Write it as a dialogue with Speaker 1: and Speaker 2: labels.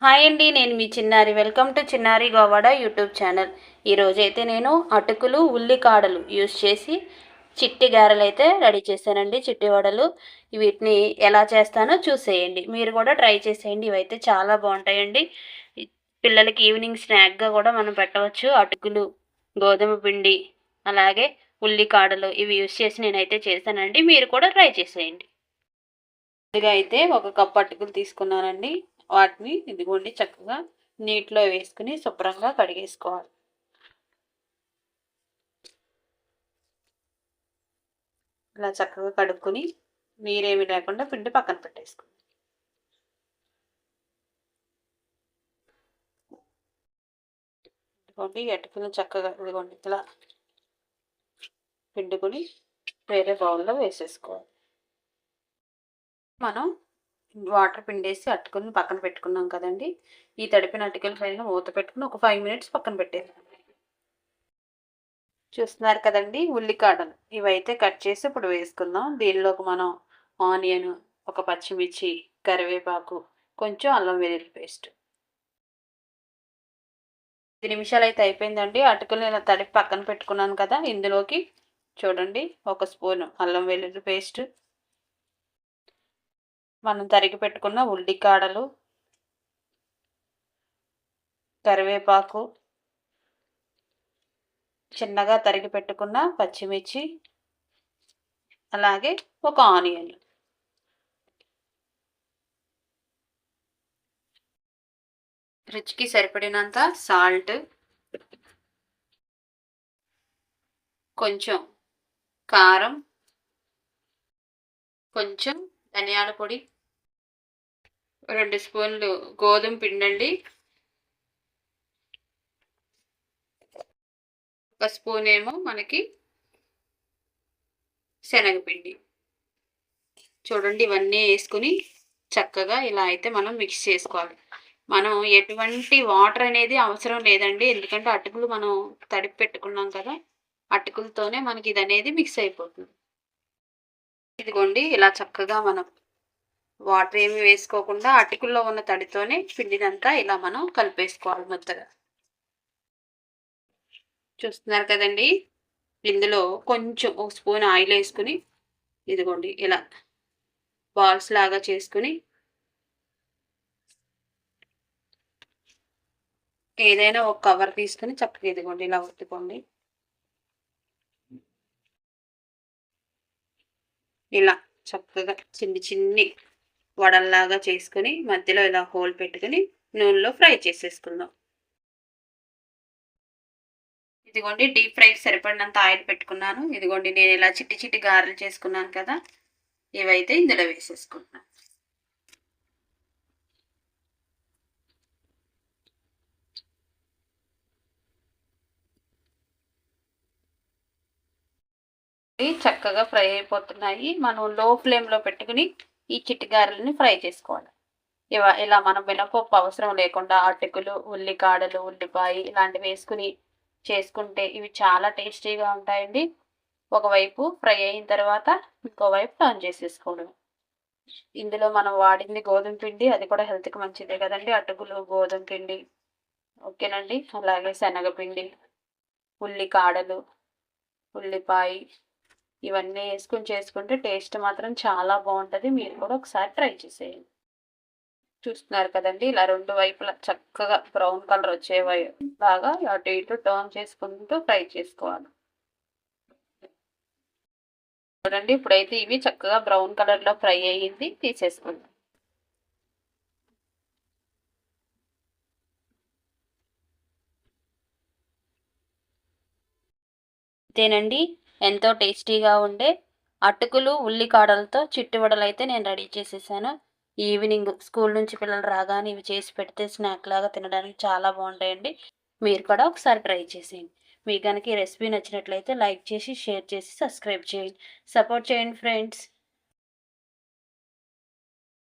Speaker 1: Hi అండి, నేను మీ చిన్నారి. వెల్కమ్ టు చిన్నారి గోవాడ యూట్యూబ్ ఛానల్. ఈరోజైతే నేను అటుకులు ఉల్లికాడలు యూస్ చేసి చిట్టి గారెలు అయితే రెడీ చేశానండి. చిట్టి వడలు. వీటిని ఎలా చేస్తానో చూసేయండి. మీరు కూడా ట్రై చేసేయండి. ఇవైతే చాలా బాగుంటాయండి. పిల్లలకి ఈవినింగ్ స్నాక్గా కూడా మనం పెట్టవచ్చు. అటుకులు, గోధుమ పిండి, అలాగే ఉల్లికాడలు ఇవి యూస్ చేసి నేనైతే చేశానండి. మీరు కూడా ట్రై చేసేయండి. ముందుగా అయితే ఒక కప్పు అటుకులు తీసుకున్నానండి. వాటిని ఇదిగోండి చక్కగా నీటిలో వేసుకుని శుభ్రంగా కడిగేసుకోవాలి. ఇలా చక్కగా కడుక్కొని నీరేమి లేకుండా పిండి పక్కన పెట్టేసుకోండి. ఇదిగోండి అటుకులు చక్కగా ఇదిగోండి ఇలా పిండుకొని వేరే బౌల్లో వేసేసుకోవాలి. మనం వాటర్ పిండేసి అటుకుని పక్కన పెట్టుకున్నాం కదండి. ఈ తడిపిన అటుకుల పైన మూత పెట్టుకుని ఒక 5 మినిట్స్ పక్కన పెట్టేసాం. చూస్తున్నారు కదండి ఉల్లికాడలు ఇవైతే కట్ చేసి ఇప్పుడు వేసుకుందాం. దీనిలోకి మనం ఆనియన్, ఒక పచ్చిమిర్చి, కరివేపాకు, కొంచెం అల్లం వెల్లుల్లి పేస్ట్. 5 నిమిషాలు అయితే అయిపోయిందండి. అటుకులు ఇలా తడిపి పక్కన పెట్టుకున్నాను కదా. ఇందులోకి చూడండి ఒక స్పూన్ అల్లం వెల్లుల్లి పేస్ట్, మనం తరిగి పెట్టుకున్న ఉల్లికాడలు, కరివేపాకు, చిన్నగా తరిగి పెట్టుకున్న పచ్చిమిర్చి, అలాగే ఒక ఆనియన్. రుచికి సరిపడినంత సాల్ట్, కొంచెం కారం, కొంచెం ధనియాల పొడి, 2 స్పూన్లు గోధుమ పిండి అండి, 1 స్పూన్ ఏమో మనకి శనగపిండి. చూడండి ఇవన్నీ వేసుకుని చక్కగా ఇలా అయితే మనం మిక్స్ చేసుకోవాలి. మనం ఎటువంటి వాటర్ అనేది అవసరం లేదండి. ఎందుకంటే అటుకులు మనం తడిపి పెట్టుకున్నాం కదా. అటుకులతోనే మనకి ఇది అనేది మిక్స్ అయిపోతుంది. ఇదిగోండి ఇలా చక్కగా మనం వాటర్ ఏమి వేసుకోకుండా అటుకుల్లో ఉన్న తడితోనే పిండినంతా ఇలా మనం కలిపేసుకోవాలి ముద్దగా. చూస్తున్నారు కదండి. ఇందులో కొంచెం ఒక స్పూన్ ఆయిల్ వేసుకుని ఇదిగోండి ఇలా బాల్స్ లాగా చేసుకుని ఏదైనా ఒక కవర్ తీసుకుని చక్కగా ఇదిగోండి ఇలా ఒత్తుకోండి. ఇలా చక్కగా చిన్ని చిన్ని వడల్లాగా చేసుకుని మధ్యలో ఇలా హోల్ పెట్టుకుని నూనెలో ఫ్రై చేసేసుకుందాం. ఇదిగోండి డీప్ ఫ్రైకి సరిపడినంత ఆయిల్ పెట్టుకున్నాను. ఇదిగోండి నేను ఇలా చిట్టి చిట్టి గారెలు చేసుకున్నాను కదా. ఇవైతే ఇందులో వేసేసుకుంటున్నాను. చక్కగా ఫ్రై అయిపోతున్నాయి. మనం లో ఫ్లేమ్లో పెట్టుకుని ఈ చిట్టి గారెలని ఫ్రై చేసుకోవాలి. ఇలా మనం మినపప్పు అవసరం లేకుండా అటుకులు, ఉల్లికాడలు, ఉల్లిపాయ ఇలాంటివి వేసుకుని చేసుకుంటే ఇవి చాలా టేస్టీగా ఉంటాయండి. ఒకవైపు ఫ్రై అయిన తర్వాత ఇంకోవైపు టర్న్ చేసేసుకోవడం. ఇందులో మనం వాడింది గోధుమ పిండి, అది కూడా హెల్త్కి మంచిదే కదండి. అటుకులు, గోధుమ పిండి ఓకేనండి. అలాగే శనగపిండి, ఉల్లికాడలు, ఉల్లిపాయ ఇవన్నీ వేసుకుని చేసుకుంటే టేస్ట్ మాత్రం చాలా బాగుంటుంది. మీరు కూడా ఒకసారి ట్రై చేసేయండి. చూస్తున్నారు కదండి ఇలా 2 వైపులా చక్కగా బ్రౌన్ కలర్ వచ్చేలాగా అటు ఇటు టర్న్ చేసుకుంటూ ఫ్రై చేసుకోవాలి. చూడండి ఇప్పుడైతే ఇవి చక్కగా బ్రౌన్ కలర్లో ఫ్రై అయ్యింది. తీసేసుకుందాం. అంతేనండి, ఎంతో టేస్టీగా ఉండే అటుకులు ఉల్లికాడలతో చిట్టి వడలు అయితే నేను రెడీ చేసేసాను. ఈవినింగ్ స్కూల్ నుంచి పిల్లలు రాగానే ఇవి చేసి పెడితే స్నాక్ లాగా తినడానికి చాలా బాగుంటాయండి. మీరు కూడా ఒకసారి ట్రై చేసేయండి. మీకు కనుక ఈ రెసిపీ నచ్చినట్లయితే లైక్ చేసి, షేర్ చేసి, సబ్స్క్రైబ్ చేయండి. సపోర్ట్ చేయండి ఫ్రెండ్స్.